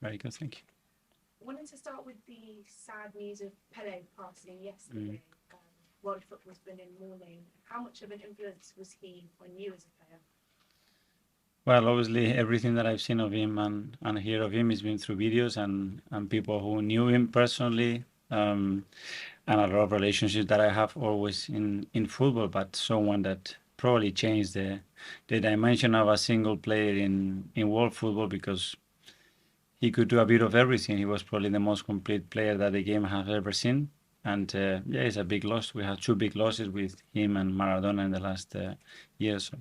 Very good, thank you. I wanted to start with the sad news of Pele passing yesterday. World football's been in mourning. How much of an influence was he on you as a player? Well, obviously, everything that I've seen of him and hear of him has been through videos and people who knew him personally, and a lot of relationships that I have always in football, but someone that probably changed the dimension of a single player in world football because he could do a bit of everything. He was probably the most complete player that the game has ever seen. And yeah, it's a big loss. We had two big losses with him and Maradona in the last years.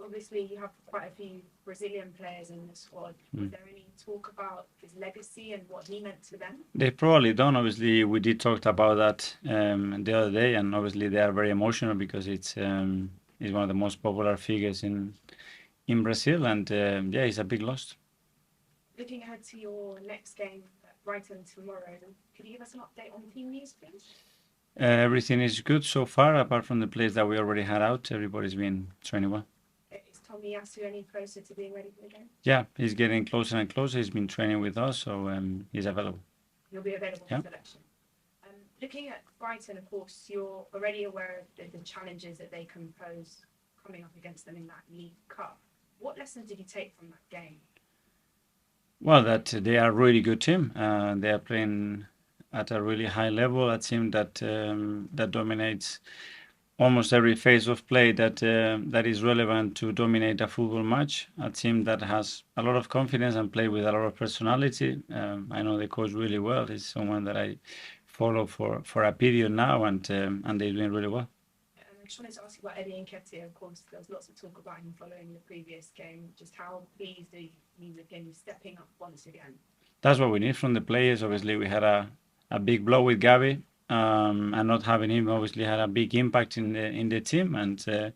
Obviously, you have quite a few Brazilian players in the squad. Is there any talk about his legacy and what he meant to them? They probably don't. Obviously, we did talk about that the other day, and obviously they are very emotional because it's one of the most popular figures in Brazil, and yeah, it's a big loss. Looking ahead to your next game at Brighton tomorrow, could you give us an update on team news, please? Everything is good so far, apart from the players that we already had out. Everybody's been training well. Is Tomiyasu any closer to being ready for the game? Yeah, he's getting closer and closer. He's been training with us, so he's available. He'll be available for selection. Looking at Brighton, of course, you're already aware of the challenges that they can pose coming up against them in that League Cup. What lessons did you take from that game? Well, that they are a really good team. They are playing at a really high level, a team that dominates almost every phase of play that is relevant to dominate a football match. A team that has a lot of confidence and play with a lot of personality. I know the coach really well. He's someone that I follow for a period now, and they're doing really well. And I just wanted to ask you about Eddie Nketiah. Of course, there was lots of talk about him following the previous game. Just how pleased are you with him stepping up once again? That's what we need from the players. Obviously, we had a big blow with Gavi, and not having him obviously had a big impact in the team. And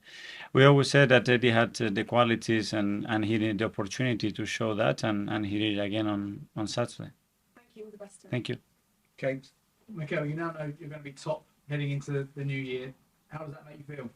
we always said that Eddie had the qualities and he needed the opportunity to show that, and he did it again on Saturday. Thank you. All the best. Thank you. Okay, Mikel, you now know you're going to be top heading into the new year. How does that make you feel?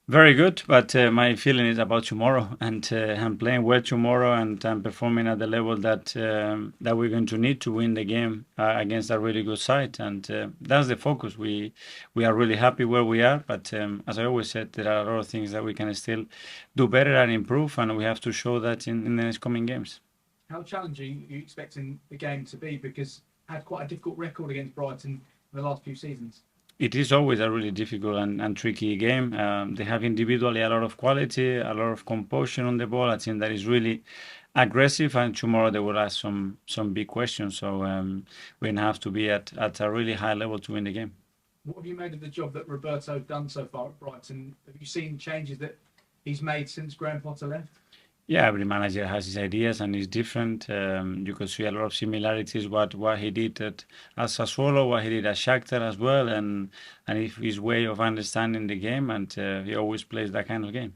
Very good, but my feeling is about tomorrow, and I'm playing well tomorrow, and I'm performing at the level that we're going to need to win the game against a really good side, and that's the focus. We are really happy where we are, but as I always said, there are a lot of things that we can still do better and improve, and we have to show that in the next coming games. How challenging are you expecting the game to be? Because had quite a difficult record against Brighton in the last few seasons. It is always a really difficult and tricky game. They have individually a lot of quality, a lot of composure on the ball. A team that is really aggressive, and tomorrow they will ask some big questions. So we're gonna have to be at a really high level to win the game. What have you made of the job that Roberto's done so far at Brighton? Have you seen changes that he's made since Graham Potter left? Yeah, every manager has his ideas and is different. You could see a lot of similarities what he did at Sassuolo, what he did at Shakhtar as well, and his way of understanding the game, and he always plays that kind of game.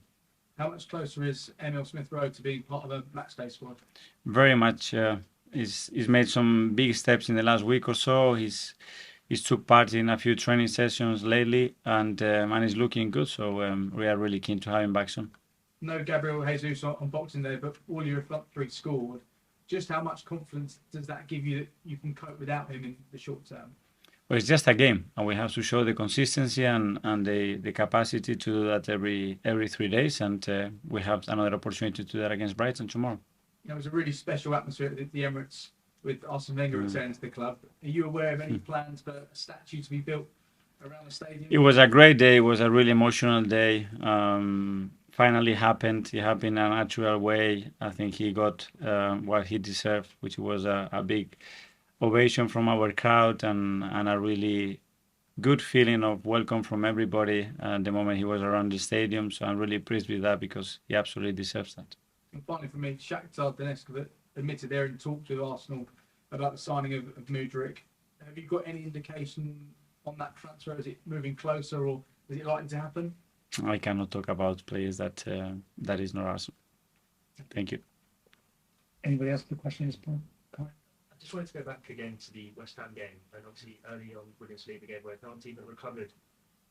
How much closer is Emil Smith Rowe to being part of a matchday squad? Very much. He's made some big steps in the last week or so. He's took part in a few training sessions lately, and he's looking good. So we are really keen to have him back soon. No Gabriel Jesus on Boxing Day, but all your front three scored. Just how much confidence does that give you that you can cope without him in the short term? Well, it's just a game, and we have to show the consistency and the capacity to do that every 3 days, and we have another opportunity to do that against Brighton tomorrow. It was a really special atmosphere at the Emirates with Arsene Wenger returning to the club. Are you aware of any plans for a statue to be built around the stadium? It was a great day. It was a really emotional day. Finally happened. It happened in a natural way. I think he got what he deserved, which was a big ovation from our crowd and a really good feeling of welcome from everybody the moment he was around the stadium. So I'm really pleased with that because he absolutely deserves that. And finally, for me, Shakhtar Donetsk admitted they're in talks with Arsenal about the signing of Mudryk. Have you got any indication on that transfer? Is it moving closer, or is it likely to happen? I cannot talk about players that is not Arsenal. Thank you. Anybody else with a question? I just wanted to go back again to the West Ham game, and obviously early on Bundesliga game where our team recovered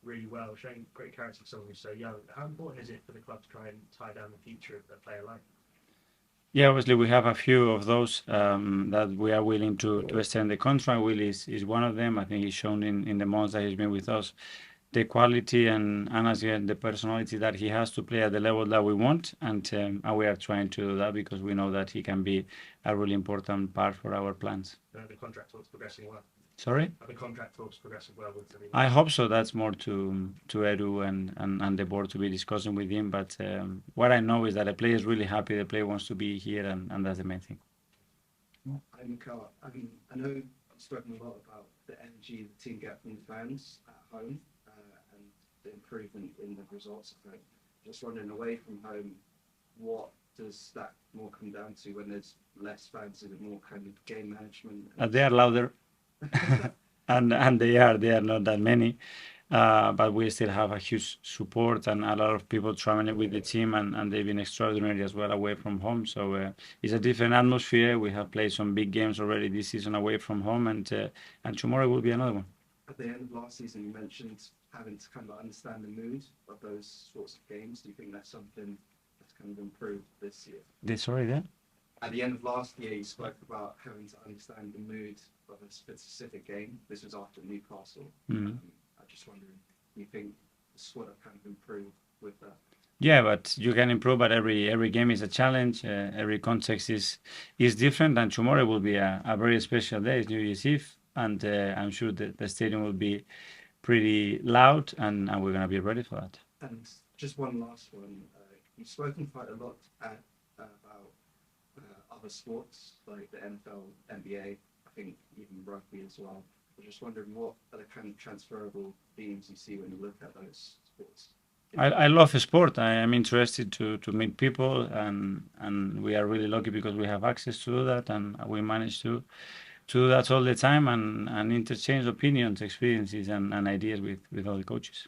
really well, showing great character for someone who's so young. How important is it for the club to try and tie down the future of a player like? Yeah, obviously we have a few of those that we are willing to extend the contract. Will is one of them. I think he's shown in the months that he's been with us the quality and again the personality that he has to play at the level that we want, and we are trying to do that because we know that he can be a really important part for our plans. The contract talks progressing well. Sorry? Are the contract talks progressing well with the I hope so. That's more to Edu and the board to be discussing with him. But what I know is that the player is really happy. The player wants to be here, and that's the main thing. I'm Carl. I know I've spoken a lot about the energy the team get from the fans at home and the improvement in the results at home. Just wondering, away from home, what does that more come down to when there's less fans? Is it more kind of game management? They are louder, and they are not that many. But we still have a huge support and a lot of people traveling with the team, and they've been extraordinary as well away from home. So it's a different atmosphere. We have played some big games already this season away from home, and tomorrow will be another one. At the end of last season, you mentioned having to kind of understand the mood of those sorts of games. Do you think that's something that's kind of improved this year? Sorry, there. At the end of last year, you spoke about having to understand the mood of a specific game. This was after Newcastle. Mhm. I'm just wondering, do you think the squad have kind of improved with that? Yeah, but you can improve. But every game is a challenge. Every context is different, and tomorrow will be a very special day. It's New Year's Eve, and I'm sure that the stadium will be pretty loud, and we're gonna be ready for that. And just one last one. You've spoken quite a lot about other sports like the NFL, NBA, I think even rugby as well. I'm just wondering, what are the kind of transferable themes you see when you look at those sports? I love sport. I am interested to meet people, and we are really lucky because we have access to do that, and we manage to do that all the time and interchange opinions, experiences, and ideas with other coaches.